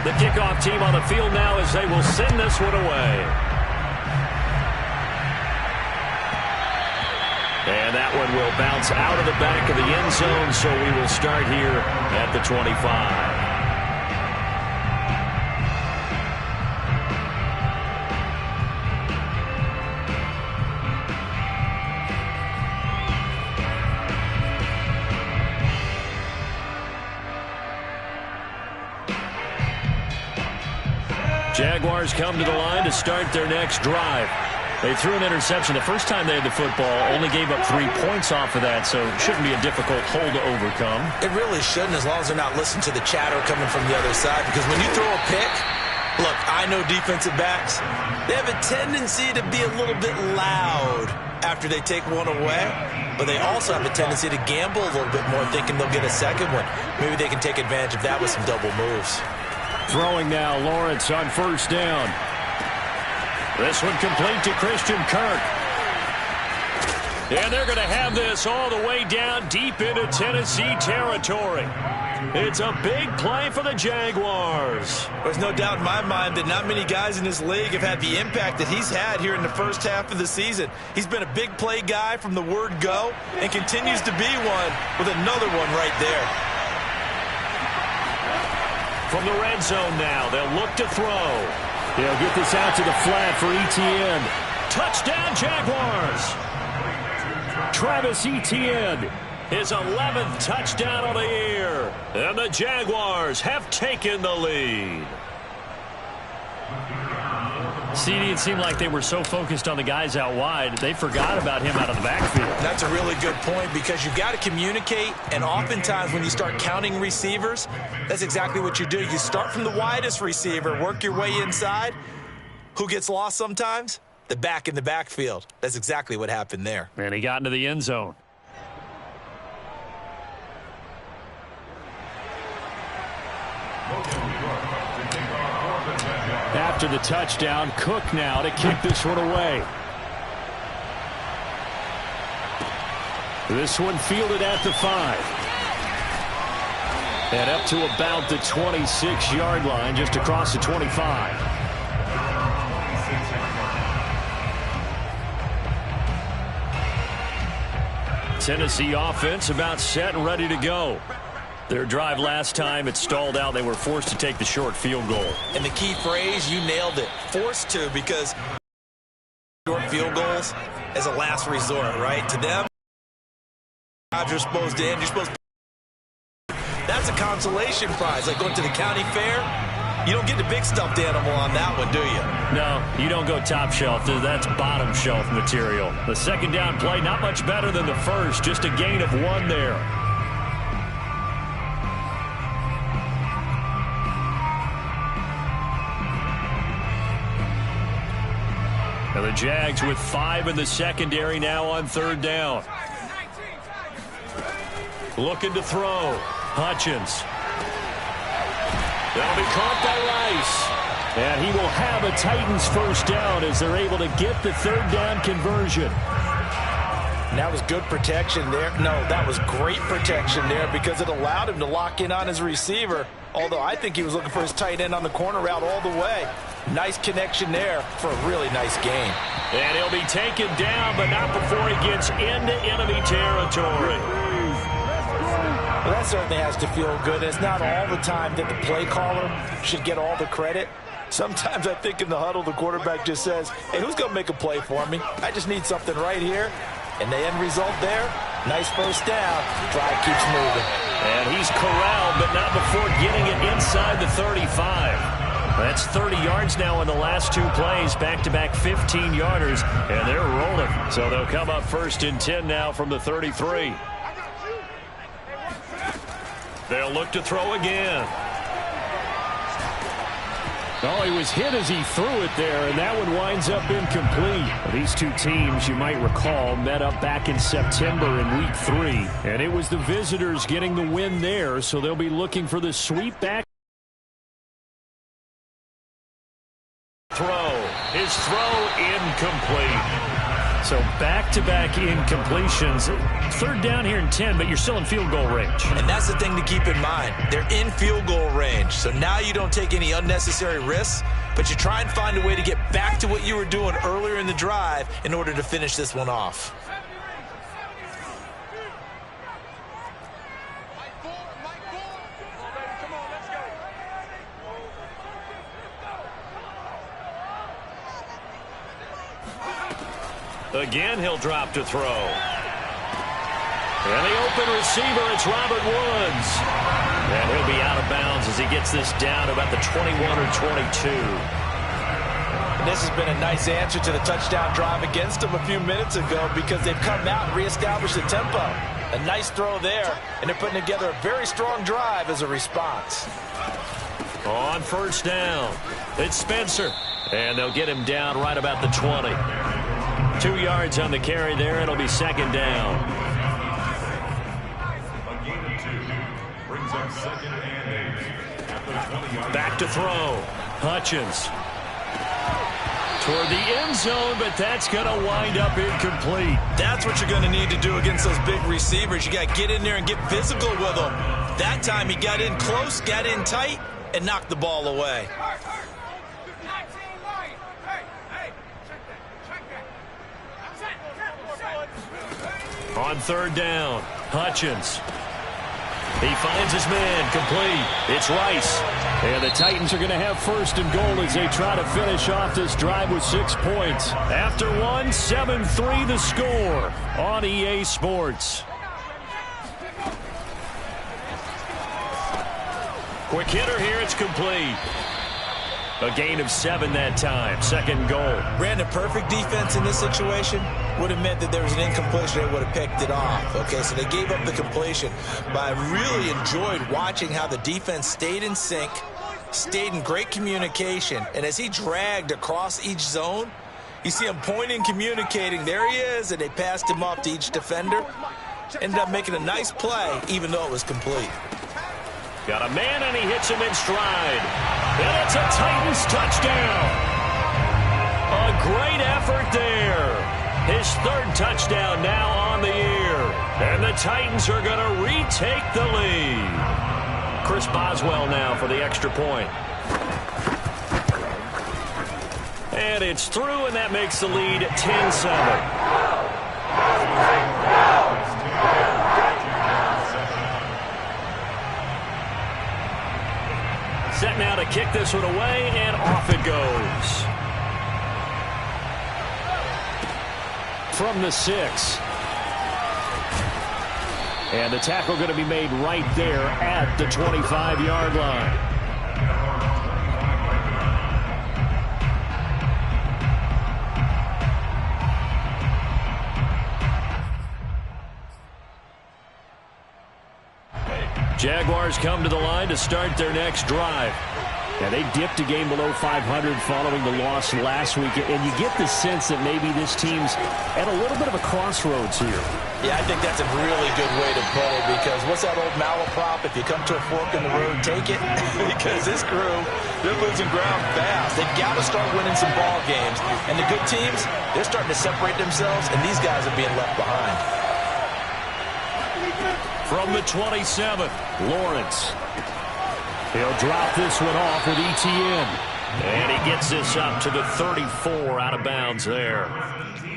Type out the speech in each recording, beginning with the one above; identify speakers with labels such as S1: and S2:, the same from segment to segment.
S1: The kickoff team on the field now as they will send this one away. And that one will bounce out of the back of the end zone, so we will start here at the 25. Jaguars come to the line to start their next drive. They threw an interception the first time they had the football, only gave up 3 points off of that, so it shouldn't be a difficult hole to overcome.
S2: It really shouldn't, as long as they're not listening to the chatter coming from the other side, because when you throw a pick, look, I know defensive backs, they have a tendency to be a little bit loud after they take one away, but they also have a tendency to gamble a little bit more, thinking they'll get a second one. Maybe they can take advantage of that with some double moves.
S1: Throwing now, Lawrence on first down. This one complete to Christian Kirk. And they're going to have this all the way down deep into Tennessee territory. It's a big play for the Jaguars.
S2: There's no doubt in my mind that not many guys in this league have had the impact that he's had here in the first half of the season. He's been a big play guy from the word go and continues to be one with another one right there.
S1: From the red zone now, they'll look to throw. They'll get this out to the flat for Etienne. Touchdown, Jaguars! Travis Etienne, his 11th touchdown on the year. And the Jaguars have taken the lead. CD, it seemed like they were so focused on the guys out wide, they forgot about him out of the backfield.
S2: That's a really good point, because you've got to communicate, and oftentimes when you start counting receivers, that's exactly what you do. You start from the widest receiver, work your way inside. Who gets lost sometimes? The back in the backfield. That's exactly what happened there.
S1: And he got into the end zone. After the touchdown, Cook now to kick this one away. This one fielded at the 5. And up to about the 26-yard line, just across the 25. Tennessee offense about set and ready to go. Their drive last time, it stalled out. They were forced to take the short field goal.
S2: And the key phrase, you nailed it, forced to, because short field goals as a last resort, right? To them, you're supposed to end. You're supposed to. That's a consolation prize, like going to the county fair. You don't get the big stuffed animal on that one, do you?
S1: No, you don't go top shelf. That's bottom shelf material. The second down play, not much better than the first, just a gain of 1 there. Now the Jags with 5 in the secondary now on third down. Looking to throw. Hutchins. That'll be caught by Rice. And he will have a Titans first down as they're able to get the third down conversion.
S2: And that was good protection there. No, that was great protection there, because it allowed him to lock in on his receiver. Although I think he was looking for his tight end on the corner route all the way. Nice connection there for a really nice gain.
S1: And he'll be taken down, but not before he gets into enemy territory.
S2: Well, that certainly has to feel good. It's not all the time that the play caller should get all the credit. Sometimes I think in the huddle, the quarterback just says, hey, who's going to make a play for me? I just need something right here. And the end result there, nice first down. Drive keeps moving.
S1: And he's corralled, but not before getting it inside the 35. That's 30 yards now in the last 2 plays, back-to-back 15-yarders, and they're rolling. So they'll come up first and 10 now from the 33. They'll look to throw again. Oh, he was hit as he threw it there, and that one winds up incomplete. These two teams, you might recall, met up back in September in Week 3, and it was the visitors getting the win there, so they'll be looking for the sweep back. Throw. His throw incomplete. So back-to-back incompletions. Third down here in 10, but you're still in field goal range.
S2: And that's the thing to keep in mind. They're in field goal range. So now you don't take any unnecessary risks, but you try and find a way to get back to what you were doing earlier in the drive in order to finish this one off.
S1: Again, he'll drop to throw. And the open receiver, it's Robert Woods. And he'll be out of bounds as he gets this down about the 21 or 22.
S2: And this has been a nice answer to the touchdown drive against them a few minutes ago because they've come out and reestablished the tempo. A nice throw there, and they're putting together a very strong drive as a response.
S1: On first down, it's Spencer. And they'll get him down right about the 20. 2 yards on the carry there. It'll be second down. Back to throw. Hutchins. Toward the end zone, but that's going to wind up incomplete.
S2: That's what you're going to need to do against those big receivers. You got to get in there and get physical with them. That time he got in close, got in tight, and knocked the ball away.
S1: On third down, Hutchins. He finds his man, complete. It's Rice. And the Titans are going to have first and goal as they try to finish off this drive with 6 points. After one, 7-3 the score on EA Sports. Quick hitter here, it's complete. A gain of 7 that time, second goal.
S2: Brandon, perfect defense in this situation would have meant that there was an incompletion. They would have picked it off. Okay, so they gave up the completion. But I really enjoyed watching how the defense stayed in sync, stayed in great communication. And as he dragged across each zone, you see him pointing, communicating. There he is, and they passed him off to each defender. Ended up making a nice play, even though it was complete.
S1: Got a man, and he hits him in stride. And it's a Titans touchdown. A great effort there. His third touchdown now on the year. And the Titans are going to retake the lead. Chris Boswell now for the extra point. And it's through, and that makes the lead 10-7. Set now to kick this one away, and off it goes. From the 6. And the tackle going to be made right there at the 25-yard line. Jaguars come to the line to start their next drive. And they dipped a game below 500 following the loss last week. And you get the sense that maybe this team's at a little bit of a crossroads here.
S2: Yeah, I think that's a really good way to put it because what's that old malaprop? If you come to a fork in the road, take it. Because this crew, they're losing ground fast. They've got to start winning some ball games. And the good teams, they're starting to separate themselves, and these guys are being left behind.
S1: From the 27, Lawrence. He'll drop this one off with ETN. And he gets this up to the 34 out of bounds there.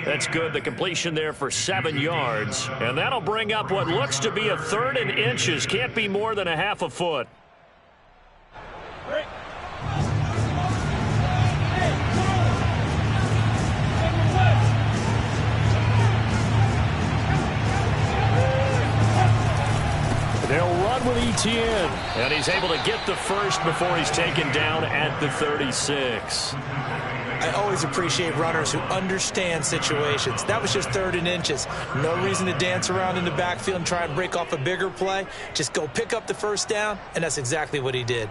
S1: That's good. The completion there for 7 yards. And that'll bring up what looks to be a third and inches. Can't be more than a half a foot. They'll run with ETN, and he's able to get the first before he's taken down at the 36.
S2: I always appreciate runners who understand situations. That was just third and inches. No reason to dance around in the backfield and try and break off a bigger play. Just go pick up the first down, and that's exactly what he did.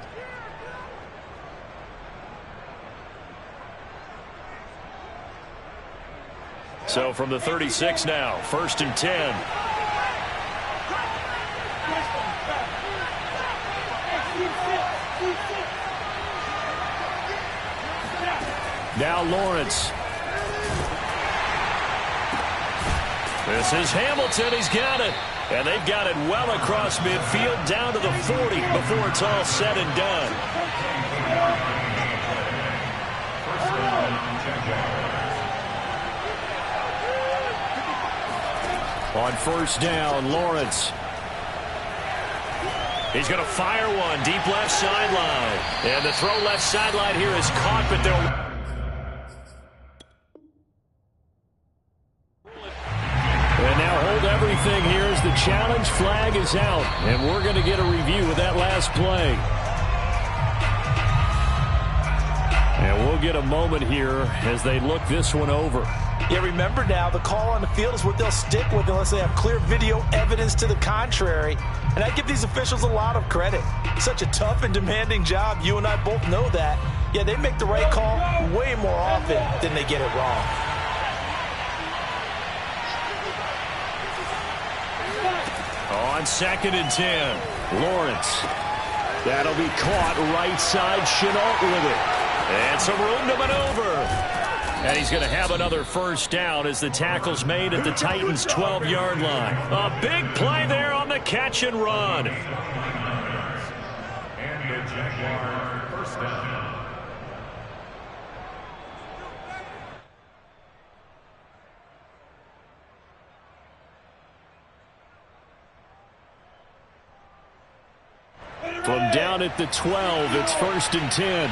S1: So from the 36 now, first and 10. Now Lawrence. This is Hamilton. He's got it. And they've got it well across midfield down to the 40 before it's all said and done. On first down, Lawrence. He's going to fire one deep left sideline. And the throw left sideline here is caught, but they'll... And now hold everything here as the challenge flag is out. And we're going to get a review of that last play. And we'll get a moment here as they look this one over.
S2: Yeah, remember now, the call on the field is what they'll stick with unless they have clear video evidence to the contrary. And I give these officials a lot of credit. Such a tough and demanding job. You and I both know that. Yeah, they make the right call way more often than they get it wrong.
S1: On 2nd and 10, Lawrence. That'll be caught right side. Chenault with it. And some room to maneuver. And he's going to have another first down as the tackle's made at the Titans' 12-yard line. A big play there on the catch and run.
S3: And the Jaguar first down.
S1: From down at the 12, it's 1st and 10.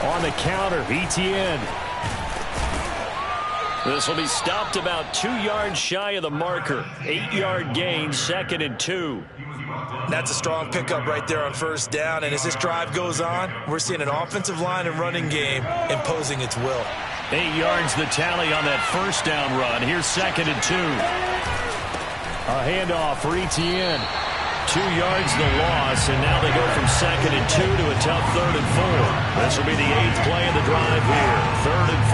S1: On the counter, ETN. This will be stopped about 2 yards shy of the marker. 8-yard gain, 2nd and 2.
S2: That's a strong pickup right there on first down. And as this drive goes on, we're seeing an offensive line and running game imposing its will.
S1: 8 yards the tally on that first down run. Here's 2nd and 2. A handoff for ETN. 2 yards the loss, and now they go from 2nd and 2 to a tough 3rd and 4. This will be the 8th play of the drive here. 3rd and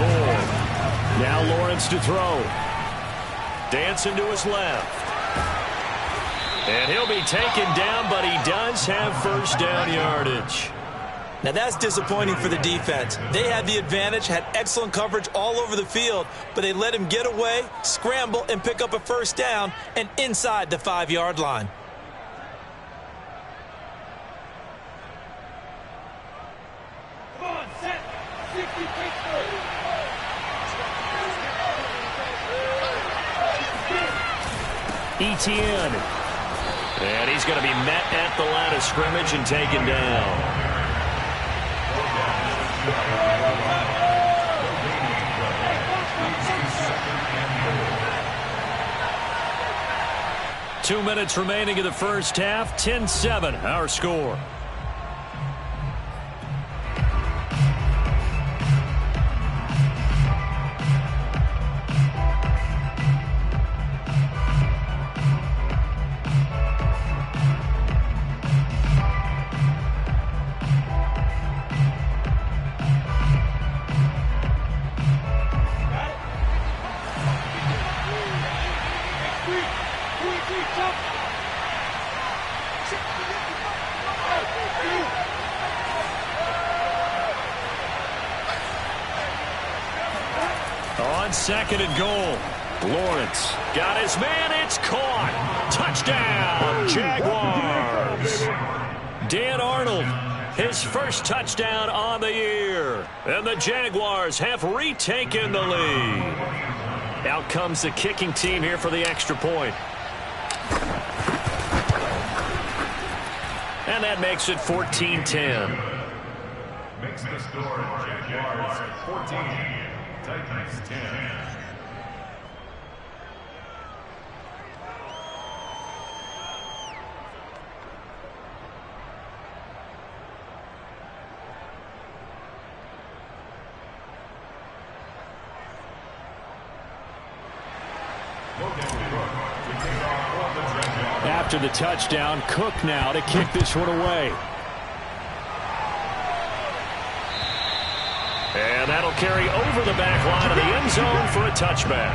S1: 4. Now Lawrence to throw. Dancing to his left. And he'll be taken down, but he does have first down yardage.
S2: Now that's disappointing for the defense. They had the advantage, had excellent coverage all over the field, but they let him get away, scramble, and pick up a first down, and inside the 5-yard line.
S1: ETN. And he's going to be met at the line of scrimmage and taken down. Two minutes remaining in the first half. 10-7, our score. On 2nd and goal, Lawrence got his man. It's caught. Touchdown, Jaguars. Dan Arnold, his first touchdown on the year. And the Jaguars have retaken the lead. Out comes the kicking team here for the extra point. And that makes it 14-10.
S3: Makes the score Jaguars 14. Titans 10.
S1: After the touchdown, Cook now to kick this one away. And that'll carry over the back line of the end zone for a touchback.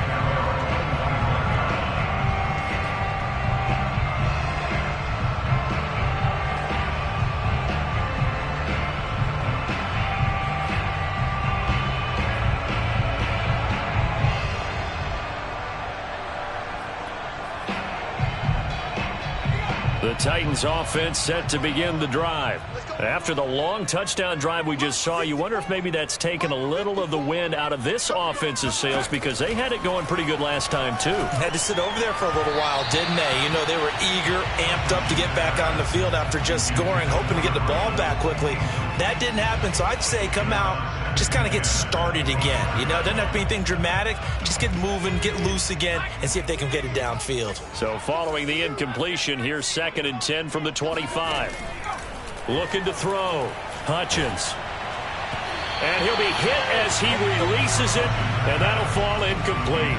S1: The Titans offense set to begin the drive. After the long touchdown drive we just saw, you wonder if maybe that's taken a little of the wind out of this offense's sails because they had it going pretty good last time too.
S2: Had to sit over there for a little while, didn't they? You know, they were eager, amped up to get back on the field after just scoring, hoping to get the ball back quickly. That didn't happen, so I'd say come out, just kind of get started again. You know, doesn't have to be anything dramatic. Just get moving, get loose again, and see if they can get it downfield.
S1: So following the incompletion, here's 2nd and 10 from the 25. Looking to throw. Hutchins. And he'll be hit as he releases it, and that'll fall incomplete.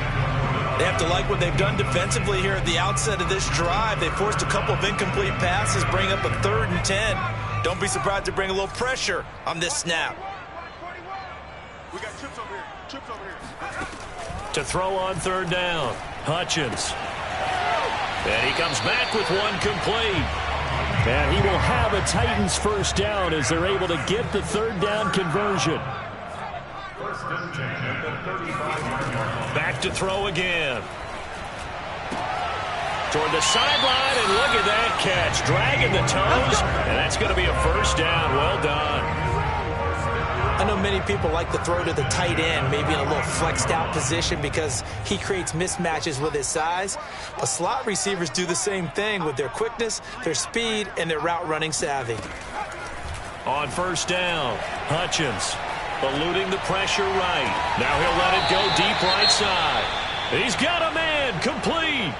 S2: They have to like what they've done defensively here at the outset of this drive. They forced a couple of incomplete passes, bring up a 3rd and 10. Don't be surprised to bring a little pressure on this snap.
S4: We got chips over here. Chips over here.
S1: To throw on 3rd down. Hutchins. And he comes back with one complete. And he will have a Titans 1st down as they're able to get the 3rd down conversion. Back to throw again. Toward the sideline, and look at that catch. Dragging the toes, and that's going to be a 1st down. Well done.
S2: I know many people like to throw to the tight end, maybe in a little flexed out position because he creates mismatches with his size. But slot receivers do the same thing with their quickness, their speed, and their route running savvy.
S1: On 1st down, Hutchins eluding the pressure right. Now he'll let it go deep right side. He's got a man, complete.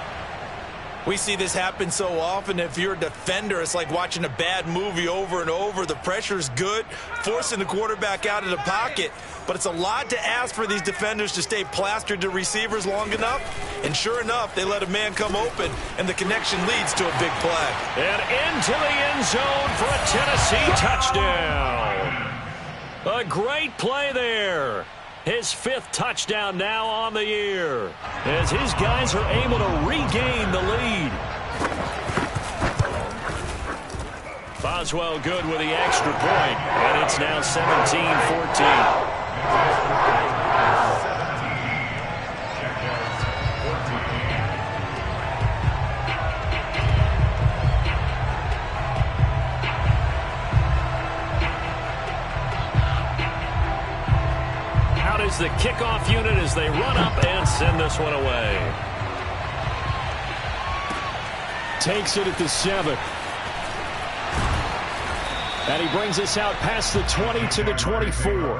S2: We see this happen so often. If you're a defender, it's like watching a bad movie over and over. The pressure's good, forcing the quarterback out of the pocket. But it's a lot to ask for these defenders to stay plastered to receivers long enough. And sure enough, they let a man come open, and the connection leads to a big play.
S1: And into the end zone for a Tennessee touchdown. A great play there. His 5th touchdown now on the year as his guys are able to regain the lead. Boswell good with the extra point, and it's now 17-14. Is the kickoff unit as they run up and send this one away. Takes it at the 7. And he brings us out past the 20 to the 24.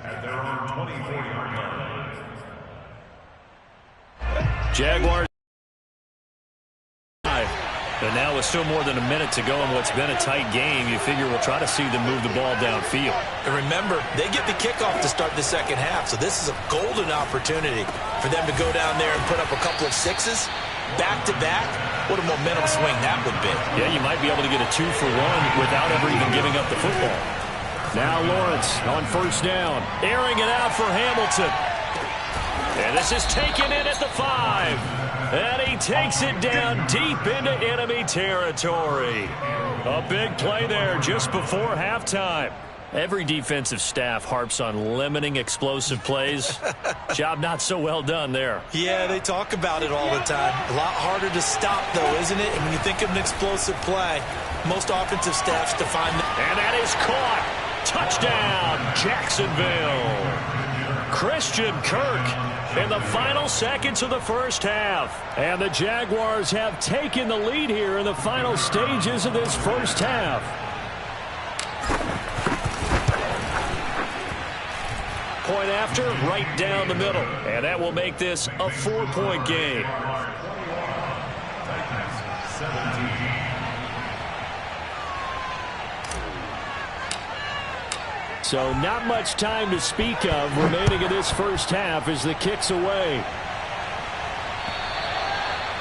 S3: At their own 24-yard line.
S1: Jaguars. And now with still more than a minute to go in what's been a tight game, you figure we'll try to see them move the ball downfield.
S2: And remember, they get the kickoff to start the 2nd half, so this is a golden opportunity for them to go down there and put up a couple of 6s back-to-back. What a momentum swing that would be.
S1: Yeah, you might be able to get a 2-for-1 without ever even giving up the football. Now Lawrence on 1st down, airing it out for Hamilton. And this is taken in at the 5. And he takes it down deep into enemy territory. A big play there just before halftime. Every defensive staff harps on limiting explosive plays. Job not so well done there.
S2: Yeah, they talk about it all the time. A lot harder to stop, though, isn't it? And when you think of an explosive play, most offensive staffs define it.
S1: And that is caught. Touchdown, Jacksonville. Christian Kirk in the final seconds of the 1st half. And the Jaguars have taken the lead here in the final stages of this 1st half. Point after, right down the middle. And that will make this a 4-point game. So not much time to speak of remaining in this 1st half as the kick's away.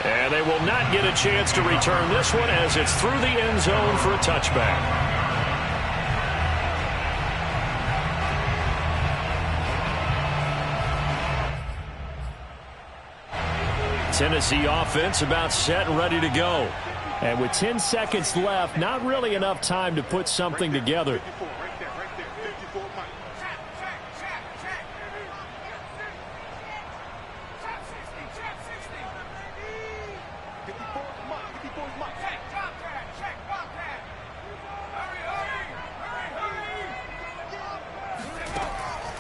S1: And they will not get a chance to return this one as it's through the end zone for a touchback. Tennessee offense about set and ready to go. And with 10 seconds left, not really enough time to put something together.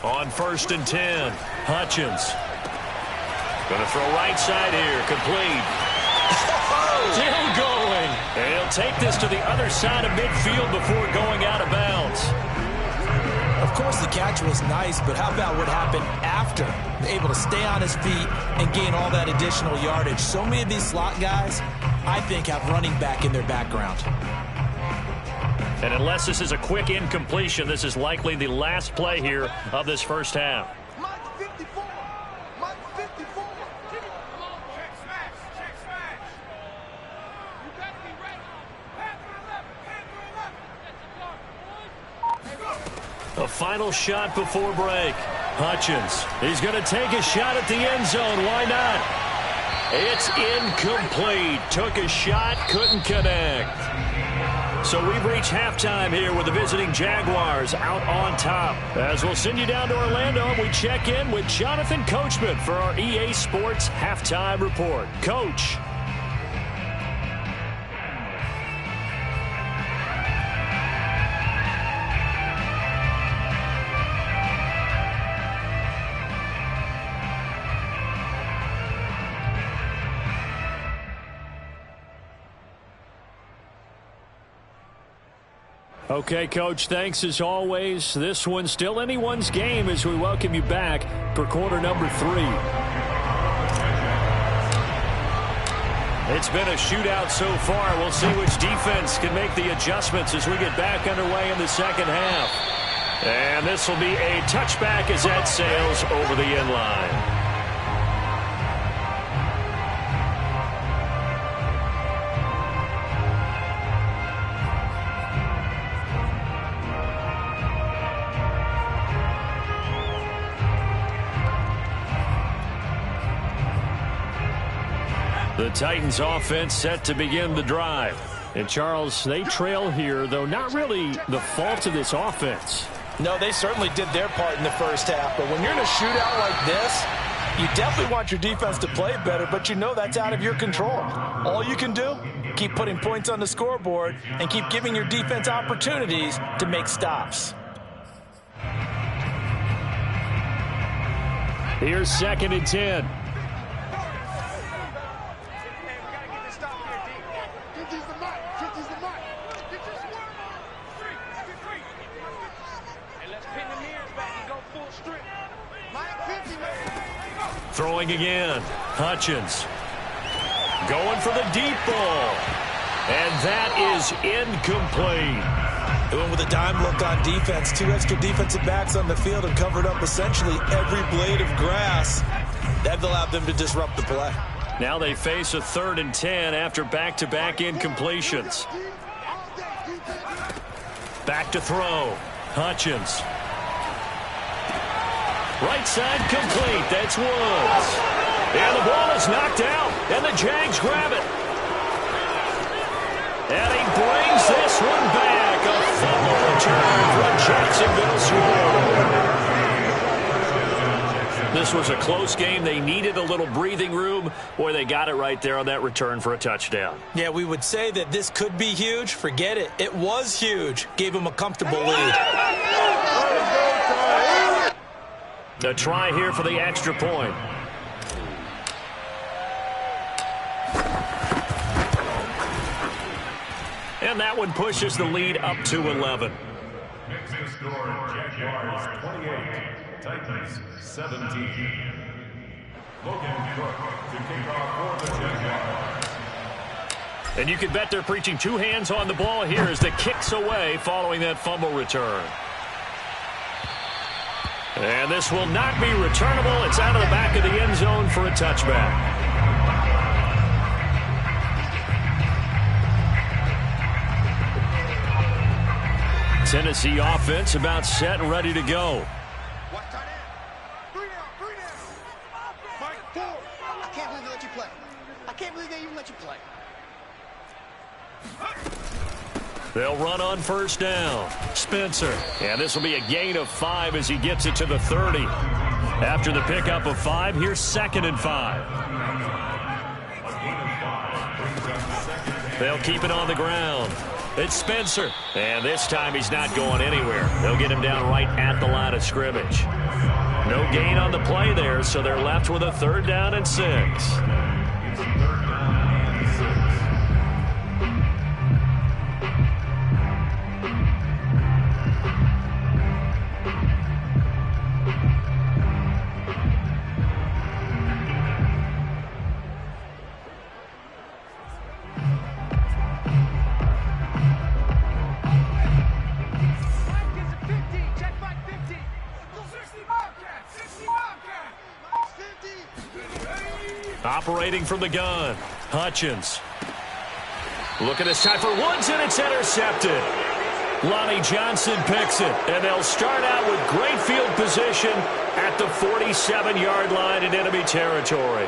S1: On 1st and 10, Hutchins. Going to throw right side here, complete. Still going. And he'll take this to the other side of midfield before going out of bounds.
S2: Of course, the catch was nice, but how about what happened after? Able to stay on his feet and gain all that additional yardage. So many of these slot guys, I think, have running back in their background.
S1: And unless this is a quick incompletion, this is likely the last play here of this first half.
S4: Mike 54. Mike 54. Come on, check smash. Check smash. You better be ready. Pass for 11.
S1: A final shot before break. Hutchins, he's going to take a shot at the end zone. Why not? It's incomplete. Took a shot, couldn't connect. So we've reached halftime here with the visiting Jaguars out on top. As we'll send you down to Orlando, we check in with Jonathan Coachman for our EA Sports Halftime Report. Coach. Okay, Coach, thanks as always. This one's still anyone's game as we welcome you back for quarter number 3. It's been a shootout so far. We'll see which defense can make the adjustments as we get back underway in the second half. And this will be a touchback as that sails over the end line. The Titans offense set to begin the drive. And Charles, they trail here, though not really the fault of this offense.
S2: No, they certainly did their part in the first half. But when you're in a shootout like this, you definitely want your defense to play better, but you know that's out of your control. All you can do, keep putting points on the scoreboard and keep giving your defense opportunities to make stops.
S1: Here's 2nd and 10. Throwing again. Hutchins. Going for the deep ball. And that is incomplete.
S2: They went with a dime look on defense. 2 extra defensive backs on the field and covered up essentially every blade of grass. That allowed them to disrupt the play.
S1: Now they face a 3rd and 10 after back-to-back incompletions. Back to throw. Hutchins. Right side complete. That's Woods. And the ball is knocked out. And the Jags grab it. And he brings this one back. A fumble return for Jacksonville score. This was a close game. They needed a little breathing room. Boy, they got it right there on that return for a touchdown.
S2: Yeah, we would say that this could be huge. Forget it. It was huge. Gave them a comfortable lead.
S1: A try here for the extra point. And that one pushes the lead up to 11.
S3: Mixing score, Jaguars 28, Titans 17. Logan Cook to kick off for the Jaguars.
S1: And you can bet they're preaching 2 hands on the ball here as the kicks away following that fumble return. And this will not be returnable. It's out of the back of the end zone for a touchback. Tennessee offense about set and ready to go.
S4: Watch tight end. 3 down. 3 down. Mike 4.
S5: I can't believe they let you play. I can't believe they even let you play.
S1: They'll run on 1st down. Spencer. And this will be a gain of 5 as he gets it to the 30. After the pickup of 5, here's 2nd and 5. They'll keep it on the ground. It's Spencer. And this time he's not going anywhere. They'll get him down right at the line of scrimmage. No gain on the play there, so they're left with a 3rd down and 6.
S3: It's 3rd down and 6.
S1: Operating from the gun, Hutchins. Looking this time for Woods, and it's intercepted. Lonnie Johnson picks it, and they'll start out with great field position at the 47-yard line in enemy territory.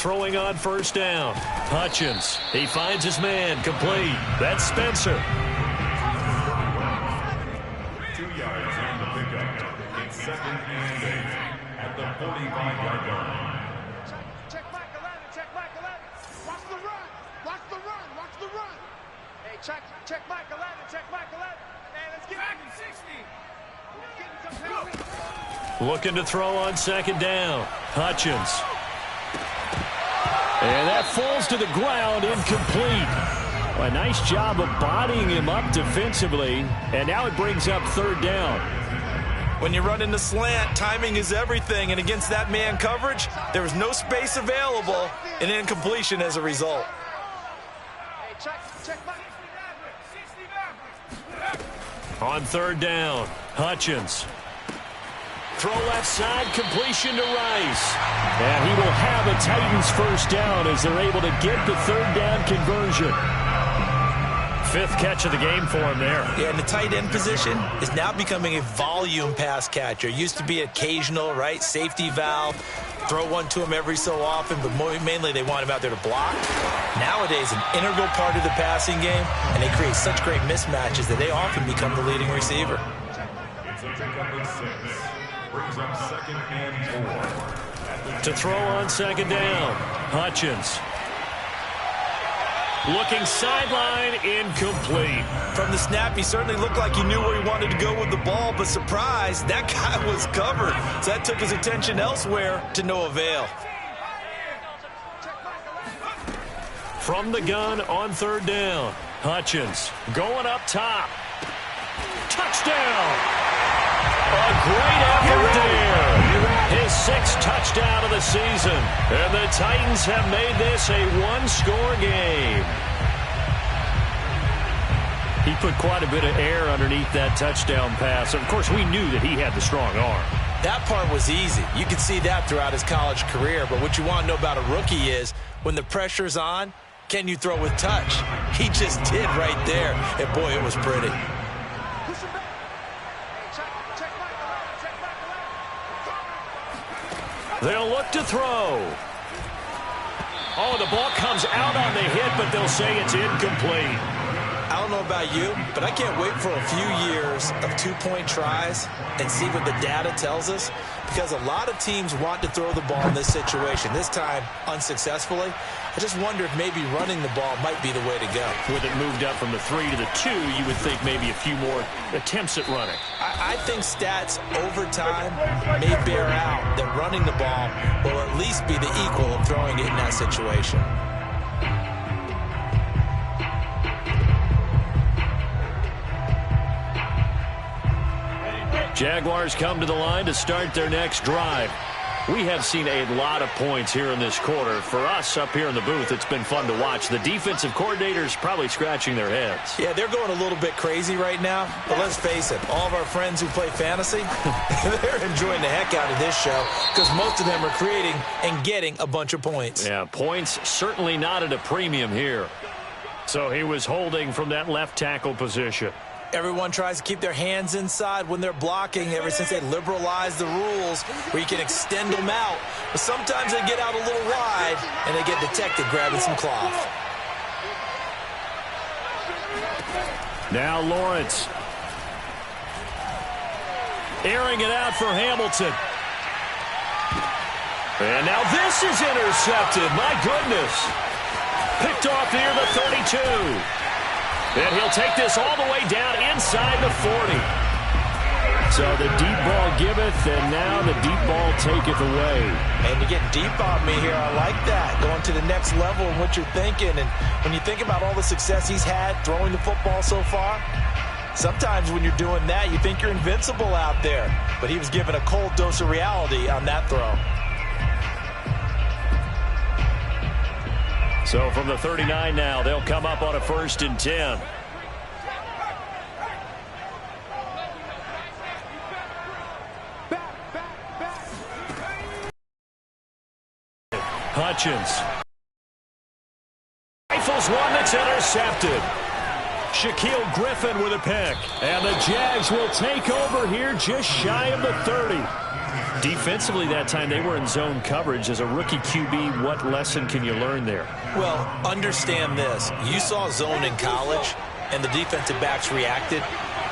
S1: Throwing on 1st down. Hutchins. He finds his man. Complete. That's Spencer.
S3: 2 yards on the pickup. It's 2nd and 8 at the 45-yard line.
S4: Check Mike 11. Check Mike 11. Watch the run. Watch the run. Watch the run. Hey, check Mike 11. Check Mike 11. Hey, let's get back in 60.
S1: Looking to throw on 2nd down. Hutchins. And that falls to the ground, incomplete. A nice job of bodying him up defensively, and now it brings up 3rd down.
S2: When you run in the slant, timing is everything, and against that man coverage, there was no space available, and incompletion as a result.
S4: Hey, check Mike.
S1: On 3rd down, Hutchins. Throw left side, completion to Rice. And he will have a Titans 1st down as they're able to get the 3rd down conversion. 5th catch of the game for him there.
S2: Yeah, and the tight end position is now becoming a volume pass catcher. Used to be occasional, right? Safety valve. Throw one to him every so often, but mainly they want him out there to block. Nowadays, an integral part of the passing game, and they create such great mismatches that they often become the leading receiver.
S3: It's a pickup of 6. Brings up 2nd and 4.
S1: To throw on 2nd down, Hutchins. Looking sideline, incomplete.
S2: From the snap, he certainly looked like he knew where he wanted to go with the ball, but surprise, that guy was covered. So that took his attention elsewhere to no avail.
S1: From the gun on 3rd down, Hutchins going up top. Touchdown! A great effort there. His 6th touchdown of the season. And the Titans have made this a 1-score game. He put quite a bit of air underneath that touchdown pass. Of course, we knew that he had the strong arm.
S2: That part was easy. You could see that throughout his college career. But what you want to know about a rookie is when the pressure's on, can you throw with touch? He just did right there. And, boy, it was pretty.
S1: They'll look to throw. Oh, the ball comes out on the hit, but they'll say it's incomplete.
S2: I don't know about you, but I can't wait for a few years of 2-point tries and see what the data tells us, because a lot of teams want to throw the ball in this situation, this time unsuccessfully. I just wonder if maybe running the ball might be the way to go.
S1: With it moved up from the 3 to the 2, you would think maybe a few more attempts at running.
S2: I think stats over time may bear out that running the ball will at least be the equal of throwing it in that situation.
S1: Jaguars come to the line to start their next drive. We have seen a lot of points here in this quarter. For us up here in the booth, it's been fun to watch. The defensive coordinators probably scratching their heads.
S2: Yeah, they're going a little bit crazy right now. But let's face it, all of our friends who play fantasy, they're enjoying the heck out of this show because most of them are creating and getting a bunch of points.
S1: Yeah, points certainly not at a premium here. So he was holding from that left tackle position.
S2: Everyone tries to keep their hands inside when they're blocking ever since they liberalized the rules where you can extend them out. But sometimes they get out a little wide and they get detected grabbing some cloth.
S1: Now Lawrence. Airing it out for Hamilton. And now this is intercepted. My goodness. Picked off near the 32. And he'll take this all the way down inside the 40. So the deep ball giveth, and now the deep ball taketh away.
S2: And you get deep on me here. I like that. Going to the next level in what you're thinking. And when you think about all the success he's had throwing the football so far, sometimes when you're doing that, you think you're invincible out there. But he was given a cold dose of reality on that throw.
S1: So from the 39 now, they'll come up on a 1st and 10. Hutchins. Rifles one that's intercepted. Shaquille Griffin with a pick. And the Jags will take over here just shy of the 30. Defensively that time, they were in zone coverage. As a rookie QB, what lesson can you learn there?
S2: Well, understand this. You saw zone in college, and the defensive backs reacted,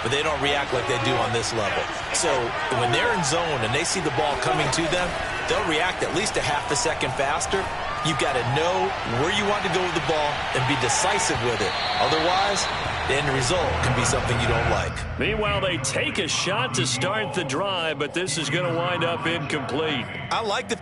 S2: but they don't react like they do on this level. So when they're in zone and they see the ball coming to them, they'll react at least a half a second faster. You've got to know where you want to go with the ball and be decisive with it. Otherwise, the end result can be something you don't like.
S1: Meanwhile, they take a shot to start the drive, but this is going to wind up incomplete.
S2: I like the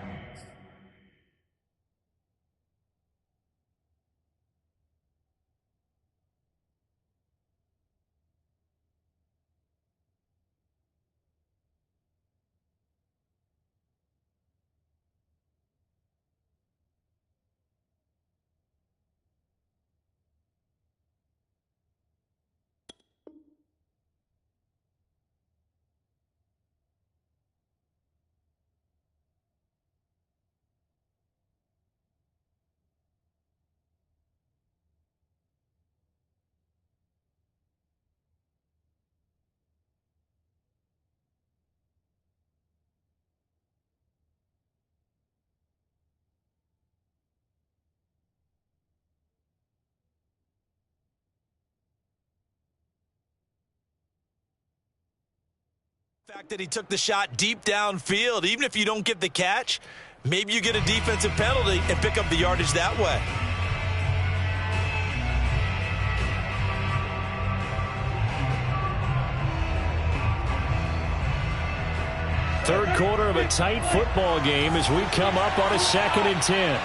S2: fact that he took the shot deep downfield. Even if you don't get the catch, maybe you get a defensive penalty and pick up the yardage that way.
S1: Third quarter of a tight football game as we come up on a 2nd and 10.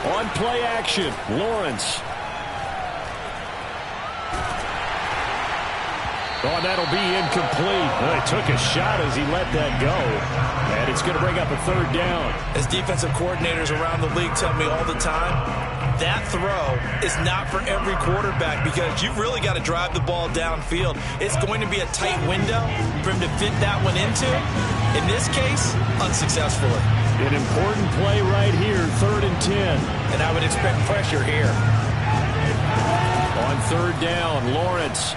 S1: On play action, Lawrence. Oh, that'll be incomplete. Well, he took a shot as he let that go. And it's going to bring up a 3rd down.
S2: As defensive coordinators around the league tell me all the time, that throw is not for every quarterback because you've really got to drive the ball downfield. It's going to be a tight window for him to fit that one into. In this case, unsuccessfully.
S1: An important play right here, 3rd and 10.
S2: And I would expect pressure here.
S1: On 3rd down, Lawrence.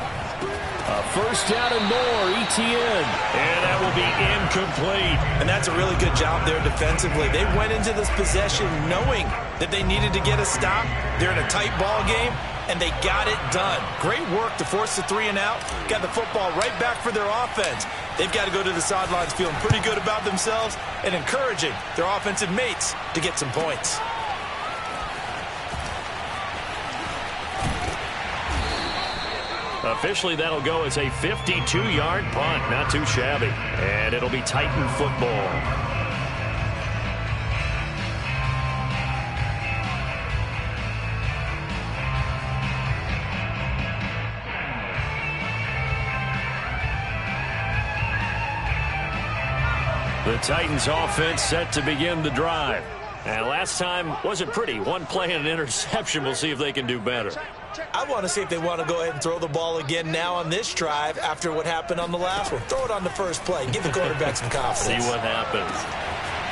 S1: A 1st down and more, ETN. And that will be incomplete.
S2: And that's a really good job there defensively. They went into this possession knowing that they needed to get a stop. They're in a tight ball game, and they got it done. Great work to force the 3 and out. Got the football right back for their offense. They've got to go to the sidelines feeling pretty good about themselves and encouraging their offensive mates to get some points.
S1: Officially, that'll go as a 52-yard punt. Not too shabby. And it'll be Titan football. The Titans offense set to begin the drive. And last time wasn't pretty. One play and an interception. We'll see if they can do better.
S2: I want to see if they want to go ahead and throw the ball again now on this drive after what happened on the last one. Throw it on the first play. Give the quarterback some confidence.
S1: See what happens.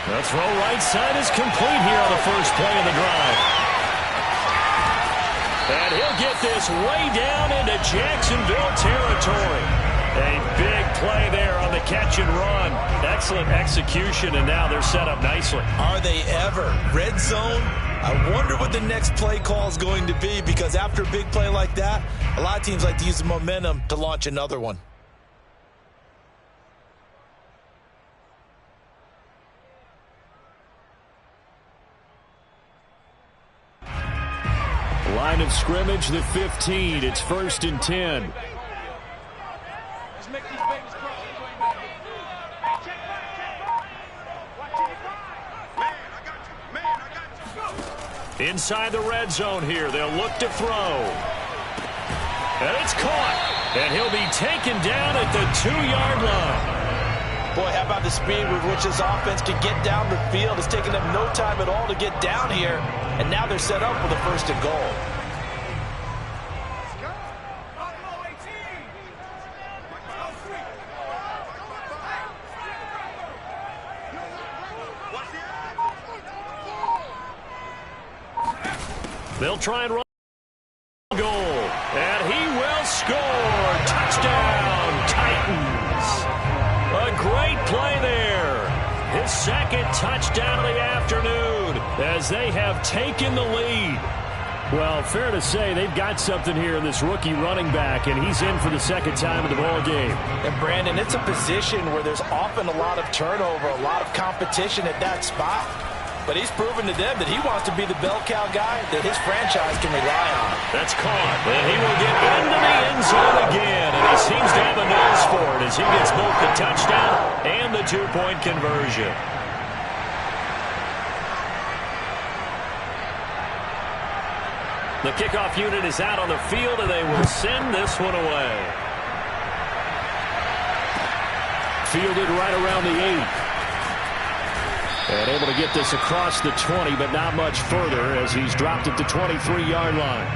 S1: The throw right side is complete here on the first play of the drive. And he'll get this way down into Jacksonville territory. A big play there on the catch and run. Excellent execution, and now they're set up nicely.
S2: Are they ever? Red zone? I wonder what the next play call is going to be, because after a big play like that, a lot of teams like to use the momentum to launch another one.
S1: Line of scrimmage, the 15. It's 1st and 10. Inside the red zone here. They'll look to throw. And it's caught. And he'll be taken down at the 2-yard line.
S2: Boy, how about the speed with which this offense can get down the field? It's taken them no time at all to get down here. And now they're set up for the 1st and goal.
S1: They'll try and run goal, and he will score. Touchdown, Titans. A great play there. His 2nd touchdown of the afternoon as they have taken the lead. Well, fair to say they've got something here in this rookie running back, and he's in for the 2nd time in the ball game.
S2: And Brandon, it's a position where there's often a lot of turnover, a lot of competition at that spot. But he's proven to them that he wants to be the bell cow guy that his franchise can rely on.
S1: That's caught, and he will get into the end zone again, and he seems to have a nose for it as he gets both the touchdown and the 2-point conversion. The kickoff unit is out on the field, and they will send this one away. Fielded right around the 8. And able to get this across the 20, but not much further as he's dropped at the 23-yard line.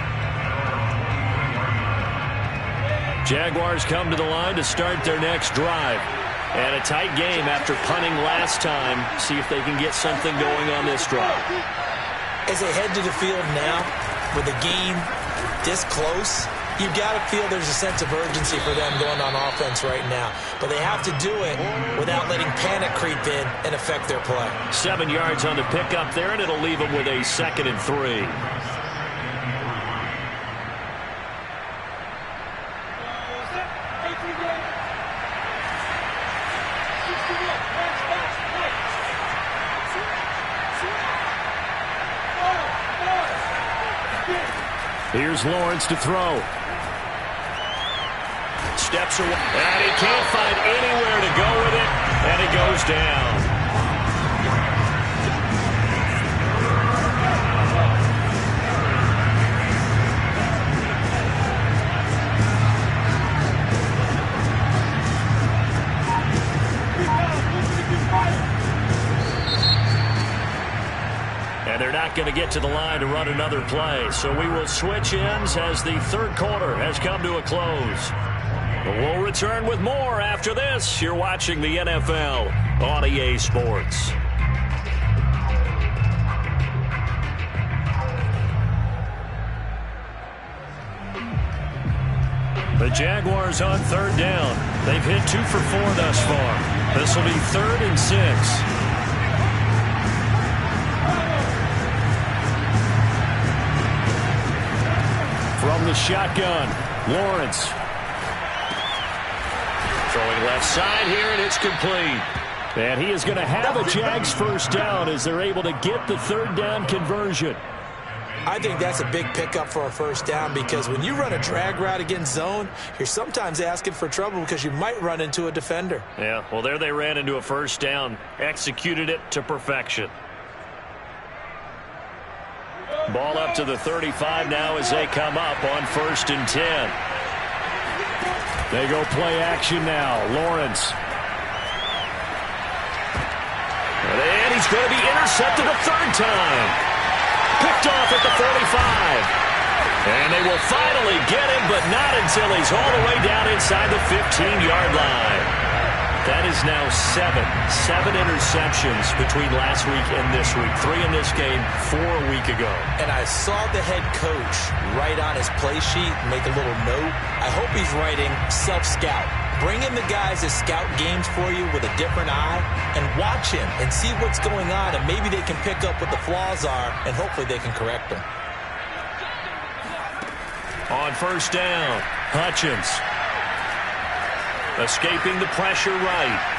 S1: Jaguars come to the line to start their next drive. And a tight game after punting last time. See if they can get something going on this drive.
S2: As they head to the field now, with the game this close, you've got to feel there's a sense of urgency for them going on offense right now. But they have to do it without letting panic creep in and affect their play.
S1: 7 yards on the pickup there, and it'll leave them with a 2nd and 3. Here's Lawrence to throw. Steps away, and he can't find anywhere to go with it, and it goes down. And they're not going to get to the line to run another play, so we will switch ends as the 3rd quarter has come to a close. We'll return with more after this. You're watching the NFL on EA Sports. The Jaguars on 3rd down. They've hit 2 for 4 thus far. This will be 3rd and 6. From the shotgun, Lawrence. Throwing left side here, and it's complete. And he is going to have a Jags 1st down as they're able to get the 3rd down conversion.
S2: I think that's a big pickup for a 1st down, because when you run a drag route against zone, you're sometimes asking for trouble because you might run into a defender.
S1: Yeah, well, there they ran into a 1st down, executed it to perfection. Ball up to the 35 now as they come up on 1st and 10. They go play action now. Lawrence. And he's going to be intercepted a 3rd time. Picked off at the 45. And they will finally get him, but not until he's all the way down inside the 15-yard line. That is now 7 interceptions between last week and this week. 3 in this game, 4 a week ago.
S2: And I saw the head coach write on his play sheet, make a little note. I hope he's writing self-scout, Bring in the guys that scout games for you with a different eye and watch him and see what's going on, and maybe they can pick up what the flaws are, and hopefully they can correct them.
S1: On first down, Hutchins. Escaping the pressure right.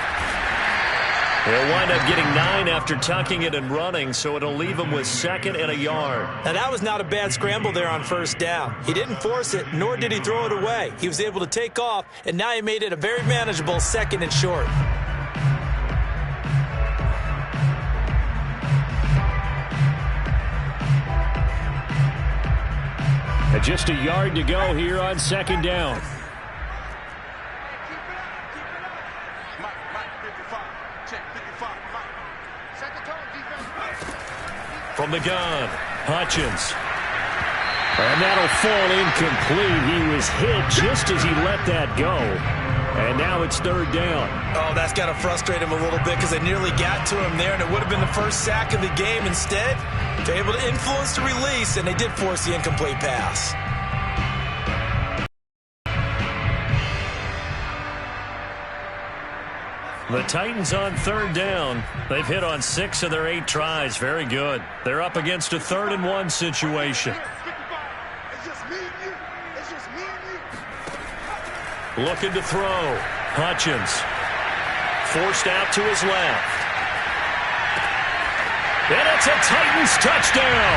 S1: He'll wind up getting 9 after tucking it and running, so it'll leave him with 2nd and a yard.
S2: Now, that was not a bad scramble there on first down. He didn't force it, nor did he throw it away. He was able to take off, and now he made it a very manageable 2nd and short.
S1: And just a yard to go here on 2nd down. From the gun, Hutchins. And that'll fall incomplete. He was hit just as he let that go. And now it's 3rd down.
S2: Oh, that's got to frustrate him a little bit because they nearly got to him there, and it would have been the first sack of the game. Instead, they're able to influence the release, and they did force the incomplete pass.
S1: The Titans on 3rd down. They've hit on 6 of their 8 tries. Very good. They're up against a 3rd and 1 situation. Looking to throw. Hutchins. Forced out to his left. And it's a Titans touchdown.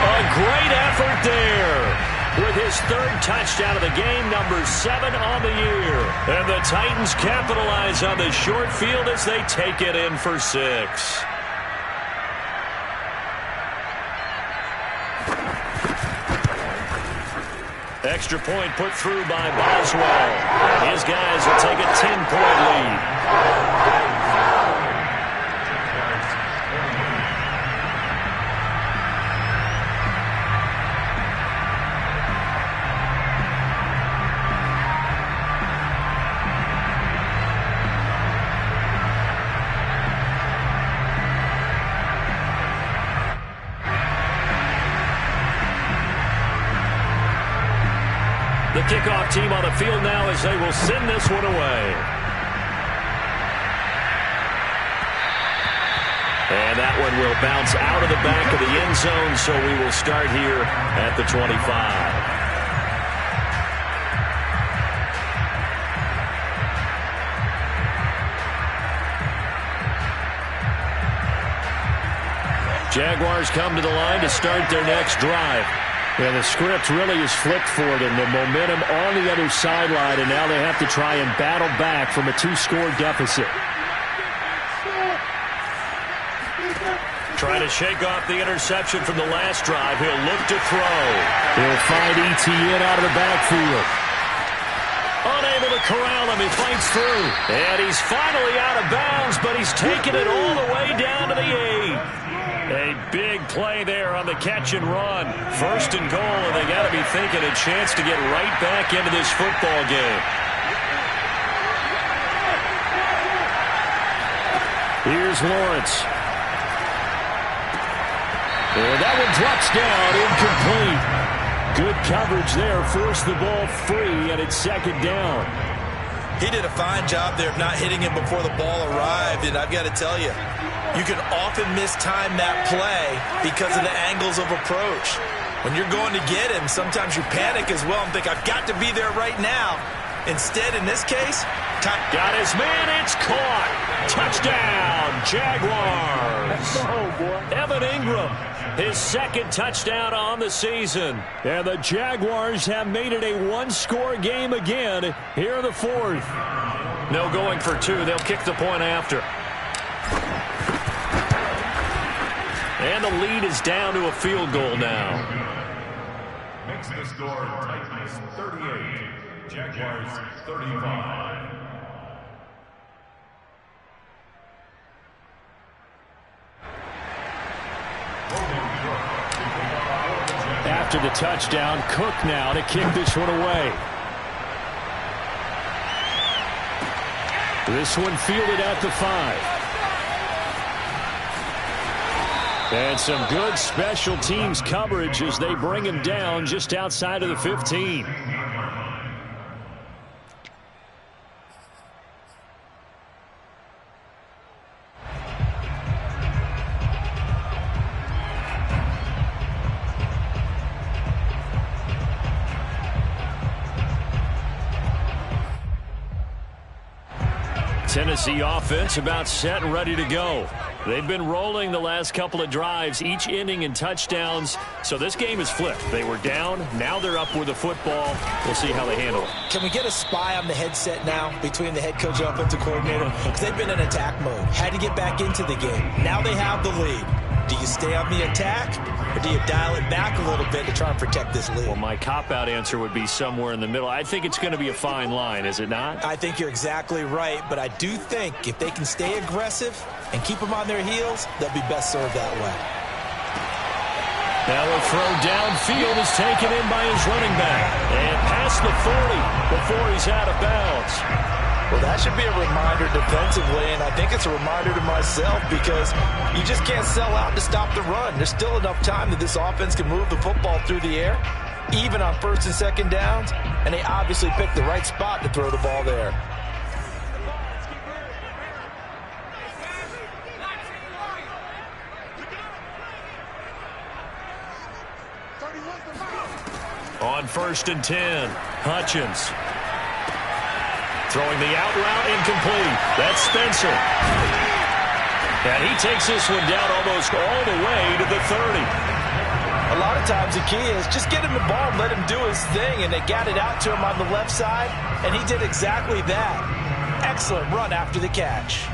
S1: A great effort there. With his 3rd touchdown of the game, number 7 on the year. And the Titans capitalize on the short field as they take it in for 6. Extra point put through by Boswell. His guys will take a 10-point lead. The kickoff team on the field now as they will send this one away. And that one will bounce out of the back of the end zone, so we will start here at the 25. Jaguars come to the line to start their next drive. Yeah, the script really is flipped for them. The momentum on the other sideline, and now they have to try and battle back from a 2-score deficit. Trying to shake off the interception from the last drive. He'll look to throw. He'll find ETN out of the backfield. Unable to corral him. He fights through. And he's finally out of bounds, but he's taken it all the way down to the 8. A big play there on the catch and run. 1st and goal, and they got to be thinking a chance to get right back into this football game. Here's Lawrence. And that one drops down, incomplete. Good coverage there, forced the ball free, and it's 2nd down.
S2: He did a fine job there of not hitting him before the ball arrived, and I've got to tell you, you can often mistime that play because of the angles of approach. When you're going to get him, sometimes you panic as well and think, I've got to be there right now. Instead, in this case,
S1: got his man, it's caught. Touchdown, Jaguars. Oh, boy. Evan Ingram, his 2nd touchdown on the season. And the Jaguars have made it a 1-score game again here in the 4th. No going for 2. They'll kick the point after. And the lead is down to a field goal now.
S3: Makes the score Titans 38, Jaguars 35.
S1: After the touchdown, Cook now to kick this one away. This one fielded at the 5. And some good special teams coverage as they bring him down just outside of the 15. Tennessee offense about set and ready to go. They've been rolling the last couple of drives, each inning in touchdowns. So this game is flipped. They were down. Now they're up with the football. We'll see how they handle it.
S2: Can we get a spy on the headset now between the head coach and offensive coordinator? Because they've been in attack mode. Had to get back into the game. Now they have the lead. Do you stay on the attack, or do you dial it back a little bit to try and protect this lead?
S1: Well, my cop-out answer would be somewhere in the middle. I think it's going to be a fine line, is it not?
S2: I think you're exactly right, but I do think if they can stay aggressive and keep them on their heels, they'll be best served that way.
S1: Now a throw downfield is taken in by his running back. And past the 40 before he's out of bounds.
S2: Well, that should be a reminder defensively, and I think it's a reminder to myself because you just can't sell out to stop the run. There's still enough time that this offense can move the football through the air, even on first and second downs, and they obviously picked the right spot to throw the ball there.
S1: On 1st and 10, Hutchins. Throwing the out route, incomplete. That's Spencer. And he takes this one down almost all the way to the 30.
S2: A lot of times the key is just get him the ball and let him do his thing, and they got it out to him on the left side, and he did exactly that. Excellent run after the catch.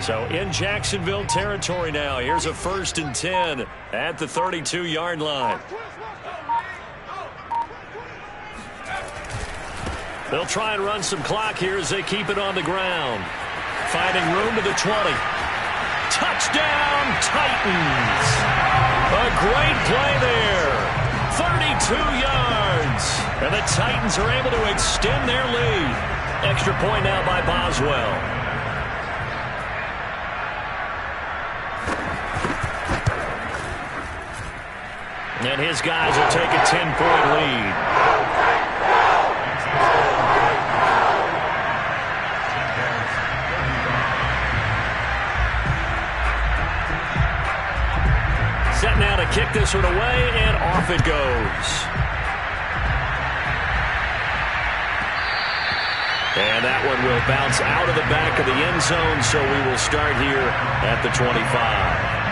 S1: So in Jacksonville territory now. Here's a 1st and 10 at the 32-yard line. They'll try and run some clock here as they keep it on the ground. Finding room to the 20. Touchdown, Titans! A great play there. 32 yards. And the Titans are able to extend their lead. Extra point now by Boswell. And his guys will take a 10-point lead. Set now to kick this one away, and off it goes. And that one will bounce out of the back of the end zone, so we will start here at the 25.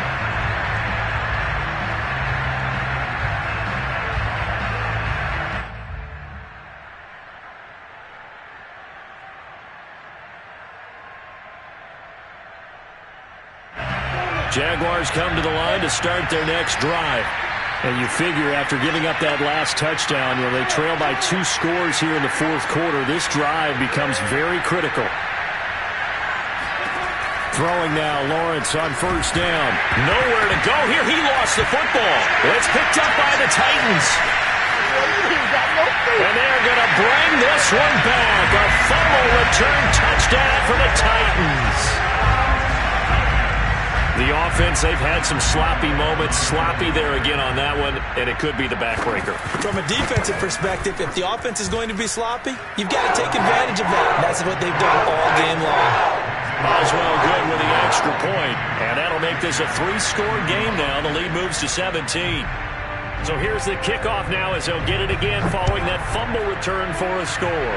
S1: Jaguars come to the line to start their next drive. And you figure after giving up that last touchdown, they trail by 2 scores here in the 4th quarter. This drive becomes very critical. Throwing now, Lawrence on 1st down. Nowhere to go here. He lost the football. It's picked up by the Titans. And they're going to bring this one back. A fumble return touchdown for the Titans. The offense, they've had some sloppy moments. Sloppy there again on that one, and it could be the backbreaker.
S2: From a defensive perspective, if the offense is going to be sloppy, you've got to take advantage of that. And that's what they've done all game long.
S1: Boswell good with the extra point, and that'll make this a 3-score game now. The lead moves to 17. So here's the kickoff now as they'll get it again following that fumble return for a score.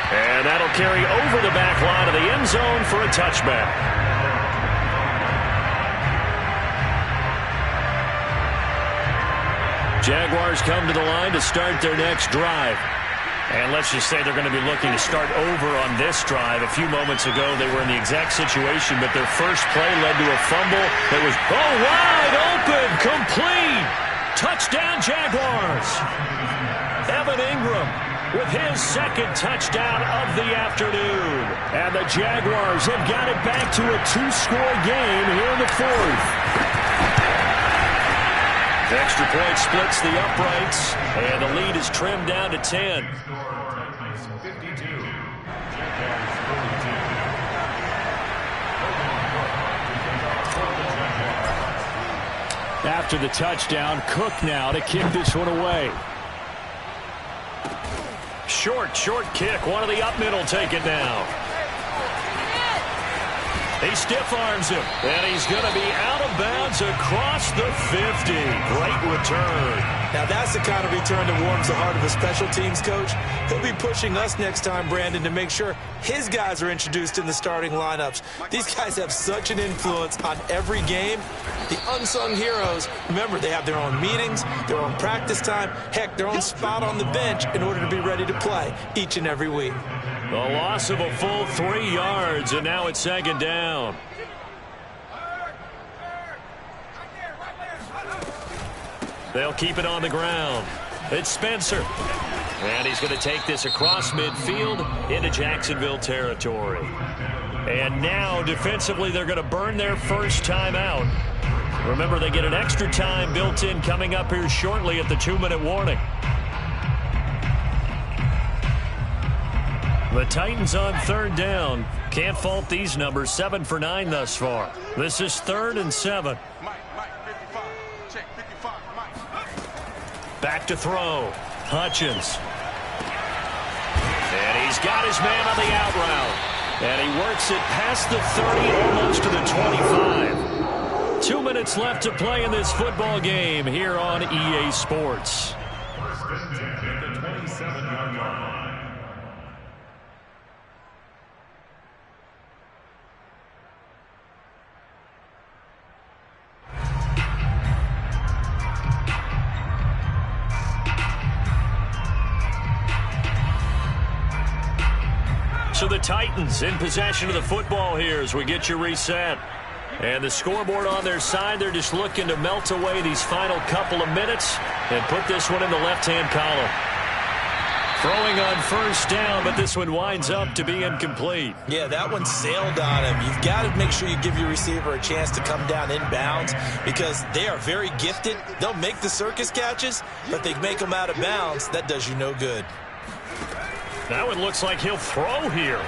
S1: And that'll carry over the back line of the end zone for a touchback. Jaguars come to the line to start their next drive. And let's just say they're going to be looking to start over on this drive. A few moments ago, they were in the exact situation, but their first play led to a fumble that was wide open, complete. Touchdown, Jaguars. Evan Ingram with his 2nd touchdown of the afternoon. And the Jaguars have got it back to a 2-score game here in the 4th. The extra point splits the uprights, and the lead is trimmed down to 10. After the touchdown, Cook now to kick this one away. Short kick. One of the up middle taken now. He stiff arms him, and he's going to be out of bounds across the 50. Great return.
S2: Now that's the kind of return that warms the heart of a special teams coach. He'll be pushing us next time, Brandon, to make sure his guys are introduced in the starting lineups. These guys have such an influence on every game. The unsung heroes, remember, they have their own meetings, their own practice time, heck, their own spot on the bench in order to be ready to play each and every week.
S1: The loss of a full 3 yards, and now it's second down. They'll keep it on the ground. It's Spencer. And he's going to take this across midfield into Jacksonville territory. And now, defensively, they're going to burn their first time out. Remember, they get an extra time built in coming up here shortly at the 2-minute warning. The Titans on third down. Can't fault these numbers. 7 for 9 thus far. This is 3rd and 7. Back to throw. Hutchins. And he's got his man on the out route. And he works it past the 30, almost to the 25. 2 minutes left to play in this football game here on EA Sports.
S3: First and 10 at the 27-yard line.
S1: So the Titans in possession of the football here as we get you reset. And the scoreboard on their side, they're just looking to melt away these final couple of minutes and put this one in the left-hand column. Throwing on first down, but this one winds up to be incomplete.
S2: Yeah, that one sailed on him. You've got to make sure you give your receiver a chance to come down inbounds because they are very gifted. They'll make the circus catches, but they make them out of bounds. That does you no good.
S1: That one looks like he'll throw here.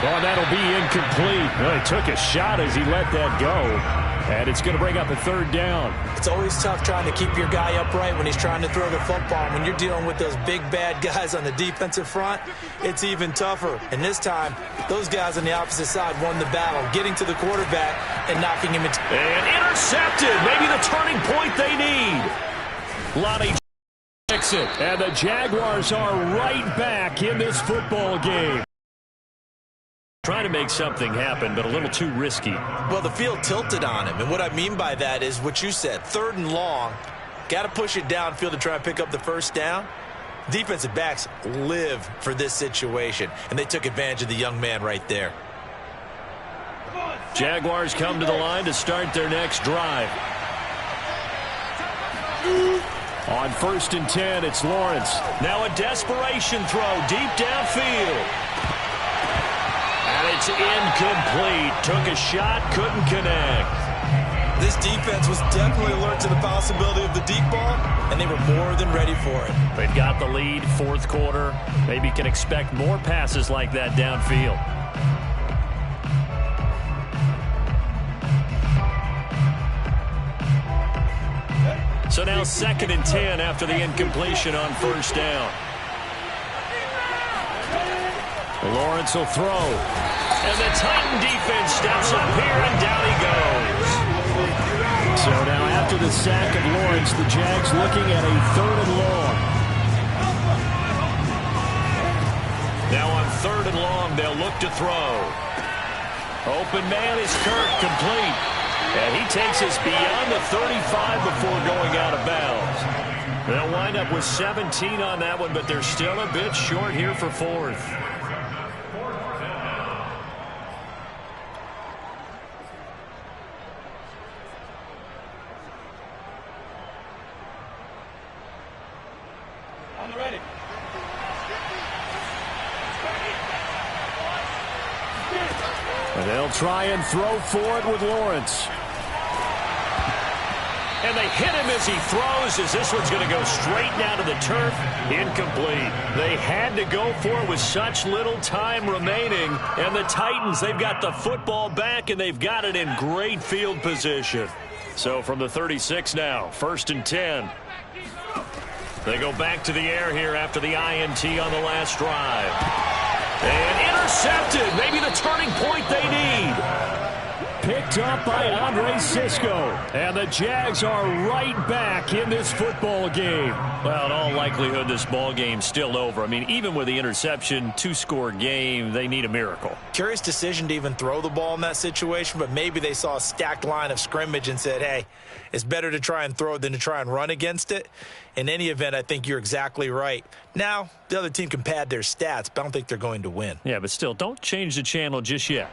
S1: Well, that'll be incomplete. Well, he took a shot as he let that go. And it's going to bring up a third down.
S2: It's always tough trying to keep your guy upright when he's trying to throw the football. When you're dealing with those big, bad guys on the defensive front, it's even tougher. And this time, those guys on the opposite side won the battle, getting to the quarterback and knocking him into...
S1: And intercepted. Maybe the turning point they need. Lonnie Jackson. And the Jaguars are right back in this football game. Trying to make something happen, but a little too risky.
S2: Well, the field tilted on him, and what I mean by that is what you said, 3rd and long. Got to push it downfield to try and pick up the first down. Defensive backs live for this situation, and they took advantage of the young man right there.
S1: Jaguars come to the line to start their next drive. On 1st and 10, it's Lawrence. Now a desperation throw deep downfield. And it's incomplete. Took a shot, couldn't connect.
S2: This defense was definitely alert to the possibility of the deep ball, and they were more than ready for it.
S1: They've got the lead, 4th quarter. Maybe can expect more passes like that downfield. So now 2nd and 10 after the incompletion on first down. Lawrence will throw. And the Titan defense steps up here, and down he goes. So now after the sack of Lawrence, the Jags looking at a 3rd and long. Now on 3rd and long, they'll look to throw. Open man is Kirk, complete. And he takes us beyond the 35 before going out of bounds. They'll wind up with 17 on that one, but they're still a bit short here for 4th.
S4: Ready.
S1: And they'll try and throw for it with Lawrence. And they hit him as he throws, as this one's going to go straight down to the turf. Incomplete. They had to go for it with such little time remaining. And the Titans, they've got the football back, and they've got it in great field position. So from the 36 now, 1st and 10. They go back to the air here after the INT on the last drive. And intercepted. Maybe the turning point they need. Picked up by Andre Sisco. And the Jags are right back in this football game. Well, in all likelihood, this ball game's still over. I mean, even with the interception, 2-score game, they need a miracle.
S2: Curious decision to even throw the ball in that situation, but maybe they saw a stacked line of scrimmage and said, hey, it's better to try and throw it than to try and run against it. In any event, I think you're exactly right. Now, the other team can pad their stats, but I don't think they're going to win.
S1: Yeah, but still, don't change the channel just yet.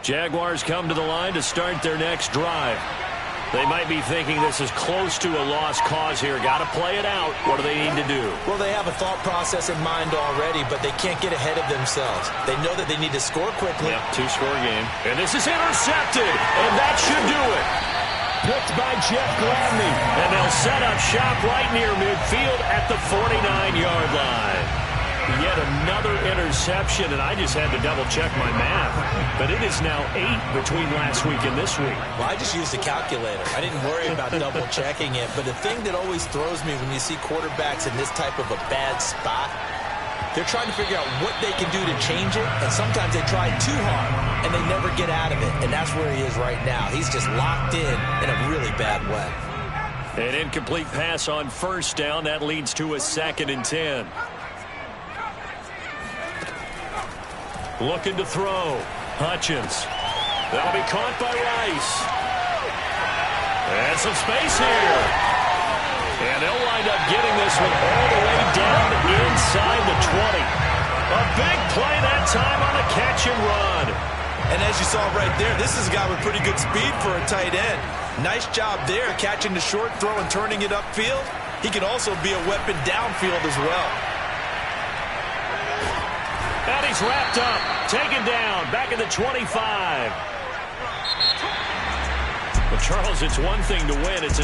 S1: Jaguars come to the line to start their next drive. They might be thinking this is close to a lost cause here. Got to play it out. What do they need to do?
S2: Well, they have a thought process in mind already, but they can't get ahead of themselves. They know that they need to score quickly.
S1: Yep, 2-score game. And this is intercepted, and that should do it. Picked by Jeff Gladney. And they'll set up shop right near midfield at the 49-yard line. Yet another interception, and I just had to double-check my math. But it is now 8 between last week and this week.
S2: Well, I just used a calculator. I didn't worry about double-checking it. But the thing that always throws me when you see quarterbacks in this type of a bad spot, they're trying to figure out what they can do to change it, and sometimes they try too hard, and they never get out of it. And that's where he is right now. He's just locked in a really bad way.
S1: An incomplete pass on first down. That leads to a 2nd and 10. Looking to throw. Hutchins. That'll be caught by Rice. And some space here. And they'll wind up getting this one all the way down inside the 20. A big play that time on a catch and run.
S2: And as you saw right there, this is a guy with pretty good speed for a tight end. Nice job there, catching the short throw and turning it upfield. He can also be a weapon downfield as well.
S1: And he's wrapped up, taken down, back at the 25. Well, Charles, it's one thing to win. It's